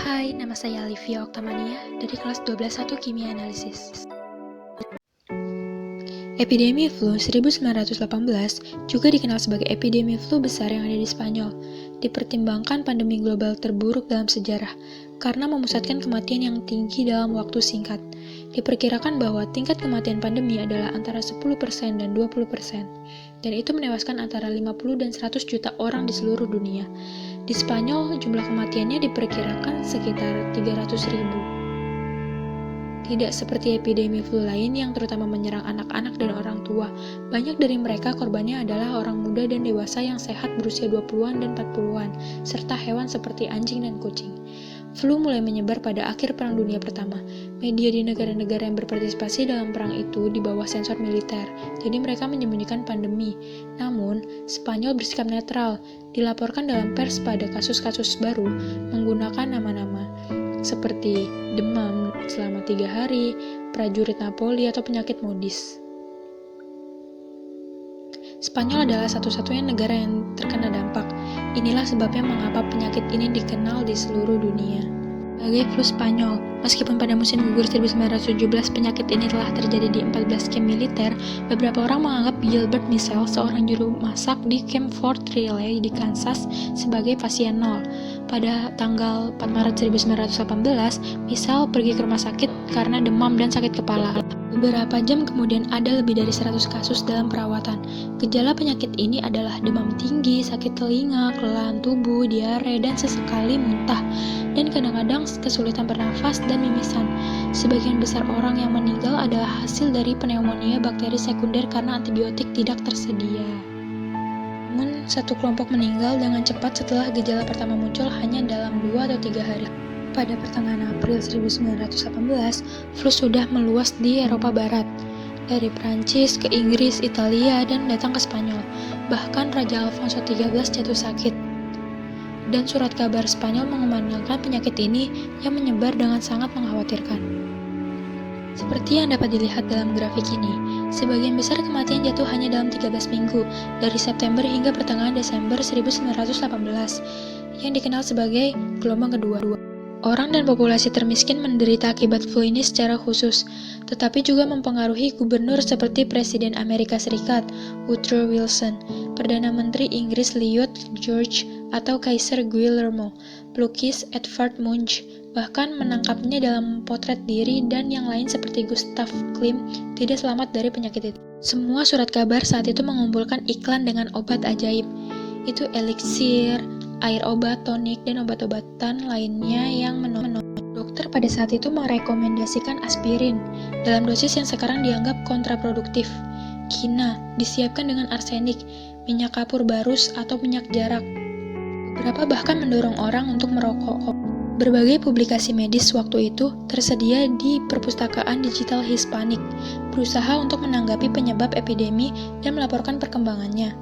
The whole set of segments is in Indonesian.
Hai, nama saya Alivia Oktamania dari kelas 12.1 Kimia Analisis. Epidemi flu 1918 juga dikenal sebagai epidemi flu besar yang ada di Spanyol. Dipertimbangkan pandemi global terburuk dalam sejarah karena memusatkan kematian yang tinggi dalam waktu singkat. Diperkirakan bahwa tingkat kematian pandemi adalah antara 10% dan 20%, dan itu menewaskan antara 50 dan 100 juta orang di seluruh dunia. Di Spanyol, jumlah kematiannya diperkirakan sekitar 300.000. Tidak seperti epidemi flu lain yang terutama menyerang anak-anak dan orang tua, banyak dari mereka korbannya adalah orang muda dan dewasa yang sehat berusia 20-an dan 40-an, serta hewan seperti anjing dan kucing. Flu mulai menyebar pada akhir Perang Dunia Pertama. Media di negara-negara yang berpartisipasi dalam perang itu di bawah sensor militer, jadi mereka menyembunyikan pandemi. Namun, Spanyol bersikap netral, dilaporkan dalam pers pada kasus-kasus baru menggunakan nama-nama seperti demam selama 3 hari, prajurit Napoli, atau penyakit modis. Spanyol adalah satu-satunya negara yang terkena dampak. Inilah sebabnya mengapa penyakit ini dikenal di seluruh dunia sebagai flu Spanyol. Meskipun pada musim gugur 1917 penyakit ini telah terjadi di 14 kamp militer, beberapa orang menganggap Gilbert Michel, seorang juru masak di Camp Fort Riley di Kansas, sebagai pasien nol. Pada tanggal 4 Maret 1918, Michel pergi ke rumah sakit karena demam dan sakit kepala. Beberapa jam kemudian ada lebih dari 100 kasus dalam perawatan. Gejala penyakit ini adalah demam tinggi, sakit telinga, kelelahan tubuh, diare, dan sesekali muntah, dan kadang-kadang kesulitan bernafas dan mimisan. Sebagian besar orang yang meninggal adalah hasil dari pneumonia bakteri sekunder karena antibiotik tidak tersedia. Namun, satu kelompok meninggal dengan cepat setelah gejala pertama muncul hanya dalam 2 atau 3 hari. Pada pertengahan April 1918, flu sudah meluas di Eropa Barat, dari Prancis ke Inggris, Italia, dan datang ke Spanyol. Bahkan Raja Alfonso XIII jatuh sakit. Dan surat kabar Spanyol mengumandangkan penyakit ini yang menyebar dengan sangat mengkhawatirkan. Seperti yang dapat dilihat dalam grafik ini, sebagian besar kematian jatuh hanya dalam 13 minggu, dari September hingga pertengahan Desember 1918, yang dikenal sebagai gelombang kedua. Orang dan populasi termiskin menderita akibat flu ini secara khusus, tetapi juga mempengaruhi gubernur seperti Presiden Amerika Serikat, Woodrow Wilson, Perdana Menteri Inggris Lloyd George, atau Kaisar Guillermo, pelukis Edvard Munch, bahkan menangkapnya dalam potret diri, dan yang lain seperti Gustav Klimt tidak selamat dari penyakit itu. Semua surat kabar saat itu mengumpulkan iklan dengan obat ajaib, itu eliksir, air obat, tonik, dan obat-obatan lainnya yang menolong. Dokter pada saat itu merekomendasikan aspirin dalam dosis yang sekarang dianggap kontraproduktif. Kina disiapkan dengan arsenik, minyak kapur barus, atau minyak jarak. Beberapa bahkan mendorong orang untuk merokok. Berbagai publikasi medis waktu itu tersedia di perpustakaan digital Hispanik, berusaha untuk menanggapi penyebab epidemi dan melaporkan perkembangannya.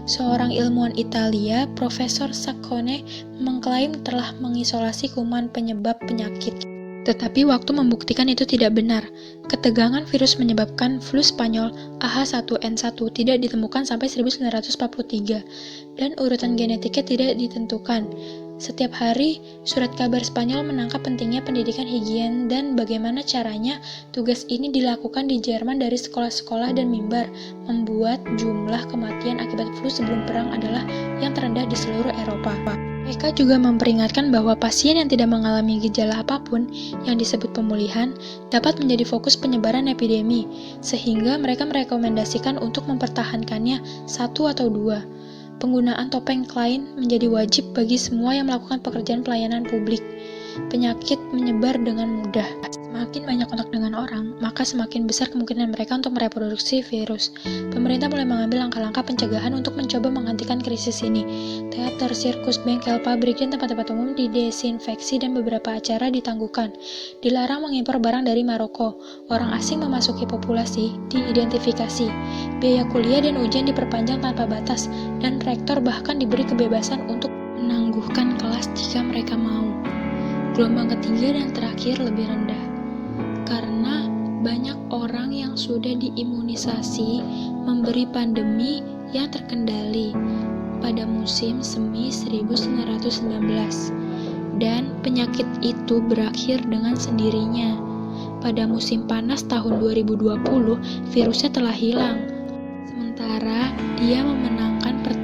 Seorang ilmuwan Italia, Profesor Saccone, mengklaim telah mengisolasi kuman penyebab penyakit. Tetapi waktu membuktikan itu tidak benar. Ketegangan virus menyebabkan flu Spanyol AH1N1 tidak ditemukan sampai 1943, dan urutan genetiknya tidak ditentukan. Setiap hari, surat kabar Spanyol menangkap pentingnya pendidikan higien dan bagaimana caranya tugas ini dilakukan di Jerman dari sekolah-sekolah dan mimbar, membuat jumlah kematian akibat flu sebelum perang adalah yang terendah di seluruh Eropa. Mereka juga memperingatkan bahwa pasien yang tidak mengalami gejala apapun yang disebut pemulihan dapat menjadi fokus penyebaran epidemi, sehingga mereka merekomendasikan untuk mempertahankannya 1 atau 2. Penggunaan topeng Klein menjadi wajib bagi semua yang melakukan pekerjaan pelayanan publik. Penyakit menyebar dengan mudah. Semakin banyak kontak dengan orang, maka semakin besar kemungkinan mereka untuk mereproduksi virus. Pemerintah mulai mengambil langkah-langkah pencegahan untuk mencoba menghentikan krisis ini. Teater, sirkus, bengkel, pabrik, dan tempat-tempat umum didesinfeksi dan beberapa acara ditangguhkan. Dilarang mengimpor barang dari Maroko. Orang asing memasuki populasi diidentifikasi. Biaya kuliah dan ujian diperpanjang tanpa batas, dan rektor bahkan diberi kebebasan untuk menangguhkan kelas jika mereka mau. Gelombang ketiga dan terakhir lebih rendah, karena banyak orang yang sudah diimunisasi memberi pandemi yang terkendali pada musim semi 1919. Dan penyakit itu berakhir dengan sendirinya. Pada musim panas tahun 2020, virusnya telah hilang. Sementara dia memenangkan pertempuran